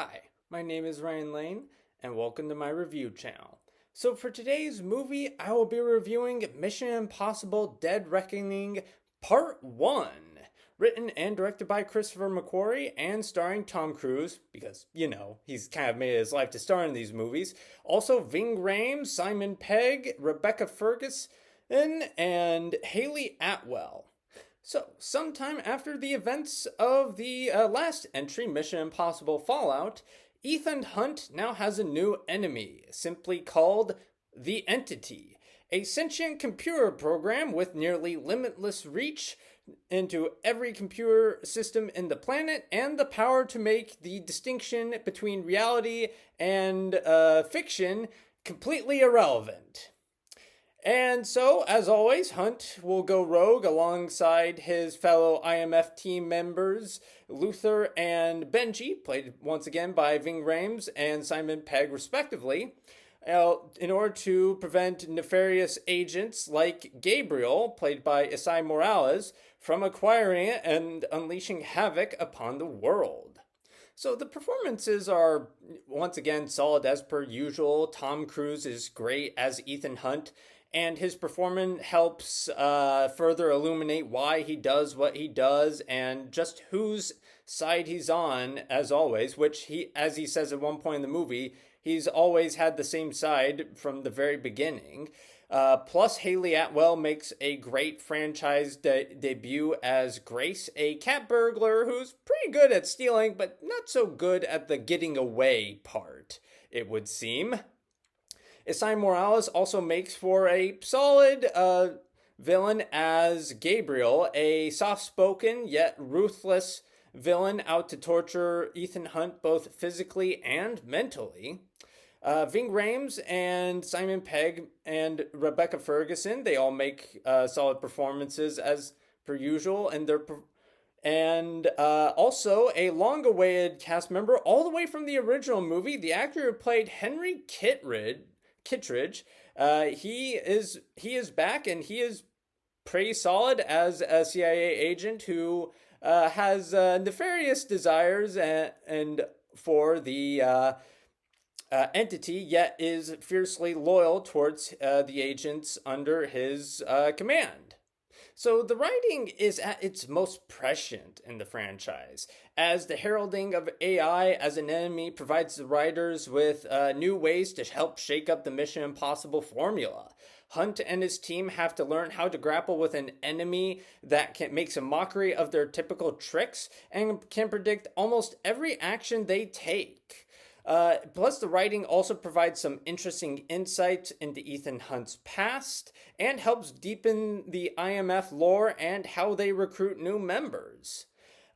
Hi, my name is Ryan Lane, and welcome to my review channel. So, for today's movie, I will be reviewing Mission Impossible Dead Reckoning Part 1, written and directed by Christopher McQuarrie and starring Tom Cruise, because, he's kind of made his life to star in these movies. Also, Ving Rhames, Simon Pegg, Rebecca Ferguson, and Hayley Atwell. So, sometime after the events of the last entry, Mission Impossible Fallout, Ethan Hunt now has a new enemy, simply called the Entity, a sentient computer program with nearly limitless reach into every computer system in the planet and the power to make the distinction between reality and fiction completely irrelevant. And so, as always, Hunt will go rogue alongside his fellow IMF team members, Luther and Benji, played once again by Ving Rhames and Simon Pegg, respectively, in order to prevent nefarious agents like Gabriel, played by Esai Morales, from acquiring it and unleashing havoc upon the world. So the performances are once again solid as per usual. Tom Cruise is great as Ethan Hunt, and his performance helps further illuminate why he does what he does and just whose side he's on, as always, which he, as he says at one point in the movie, he's always had the same side from the very beginning. Plus, Hayley Atwell makes a great franchise debut as Grace, a cat burglar who's pretty good at stealing, but not so good at the getting away part, it would seem. Esai Morales also makes for a solid villain as Gabriel, a soft-spoken yet ruthless villain out to torture Ethan Hunt both physically and mentally. Ving Rhames and Simon Pegg and Rebecca Ferguson, they all make solid performances as per usual, and also a long-awaited cast member all the way from the original movie, the actor who played Henry Kittredge. He is back, and he is pretty solid as a CIA agent who has nefarious desires and for the entity, yet is fiercely loyal towards the agents under his command. So the writing is at its most prescient in the franchise, as the heralding of AI as an enemy provides the writers with new ways to help shake up the Mission Impossible formula. Hunt and his team have to learn how to grapple with an enemy that makes a mockery of their typical tricks and can predict almost every action they take. Plus, the writing also provides some interesting insight into Ethan Hunt's past and helps deepen the IMF lore and how they recruit new members.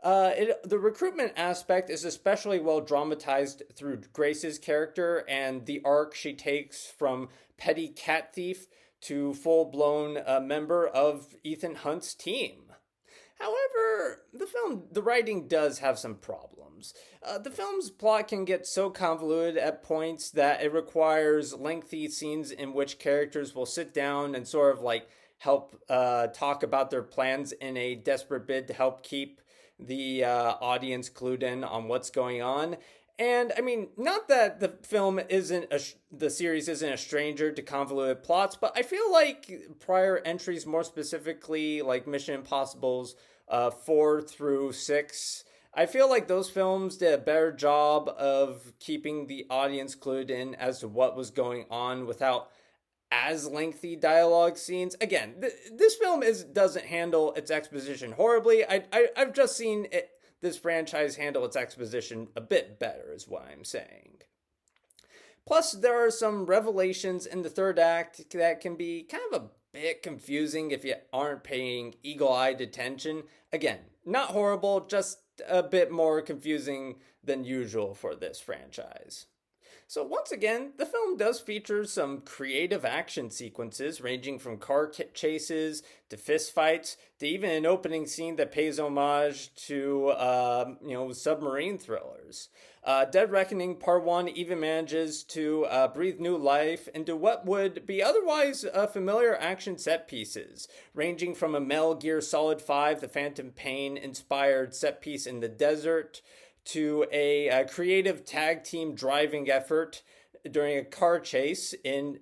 The recruitment aspect is especially well dramatized through Grace's character and the arc she takes from petty cat thief to full-blown member of Ethan Hunt's team. However, the writing does have some problems. The film's plot can get so convoluted at points that it requires lengthy scenes in which characters will sit down and sort of like help talk about their plans in a desperate bid to help keep the audience clued in on what's going on. And I mean, not that the series isn't a stranger to convoluted plots, but I feel like prior entries, more specifically like Mission Impossible's 4 through 6, I feel like those films did a better job of keeping the audience clued in as to what was going on without as lengthy dialogue scenes. Again, this film doesn't handle its exposition horribly. I've just seen this franchise handle its exposition a bit better, is what I'm saying. Plus, there are some revelations in the third act that can be kind of a bit confusing if you aren't paying eagle-eyed attention. Again, not horrible, just a bit more confusing than usual for this franchise. So once again, the film does feature some creative action sequences ranging from car chases to fistfights to even an opening scene that pays homage to submarine thrillers. Dead Reckoning Part 1 even manages to breathe new life into what would be otherwise familiar action set pieces, ranging from a Metal Gear Solid 5 The Phantom Pain inspired set piece in the desert to a creative tag team driving effort during a car chase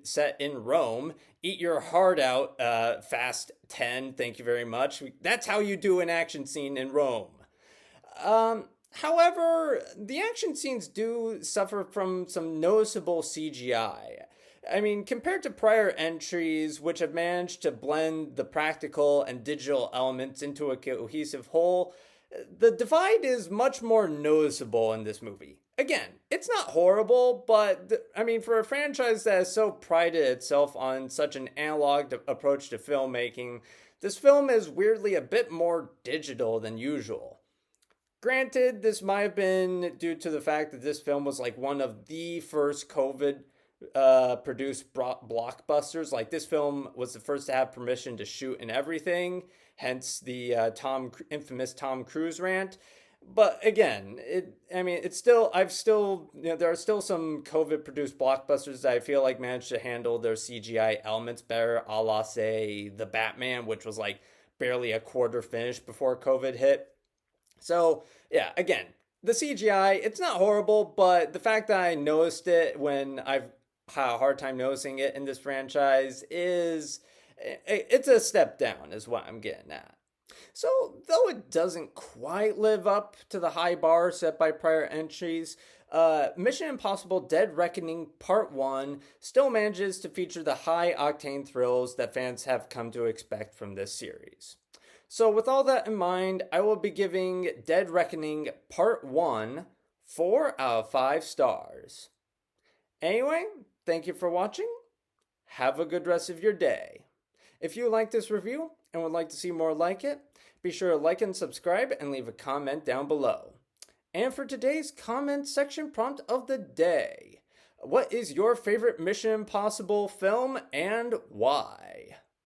set in Rome. Eat your heart out, Fast 10. Thank you very much. That's how you do an action scene in Rome. However, the action scenes do suffer from some noticeable CGI. I mean, compared to prior entries, which have managed to blend the practical and digital elements into a cohesive whole, the divide is much more noticeable in this movie. Again, it's not horrible, but I mean, for a franchise that has so prided itself on such an analog approach to filmmaking, this film is weirdly a bit more digital than usual. Granted, this might have been due to the fact that this film was like one of the first COVID produced blockbusters. Like, this film was the first to have permission to shoot and everything, hence the infamous Tom Cruise rant. But again, it's still, there are still some COVID produced blockbusters that I feel like managed to handle their CGI elements better, a la, say, The Batman, which was like barely a quarter finished before COVID hit. So, yeah, again, the CGI, it's not horrible, but the fact that I noticed it when I've had a hard time noticing it in this franchise it's a step down, is what I'm getting at. So, though it doesn't quite live up to the high bar set by prior entries, Mission Impossible Dead Reckoning Part 1 still manages to feature the high-octane thrills that fans have come to expect from this series. So with all that in mind, I will be giving Dead Reckoning Part 1 4 out of 5 stars. Anyway, thank you for watching. Have a good rest of your day. If you like this review and would like to see more like it, be sure to like and subscribe and leave a comment down below. And for today's comment section prompt of the day, what is your favorite Mission Impossible film and why?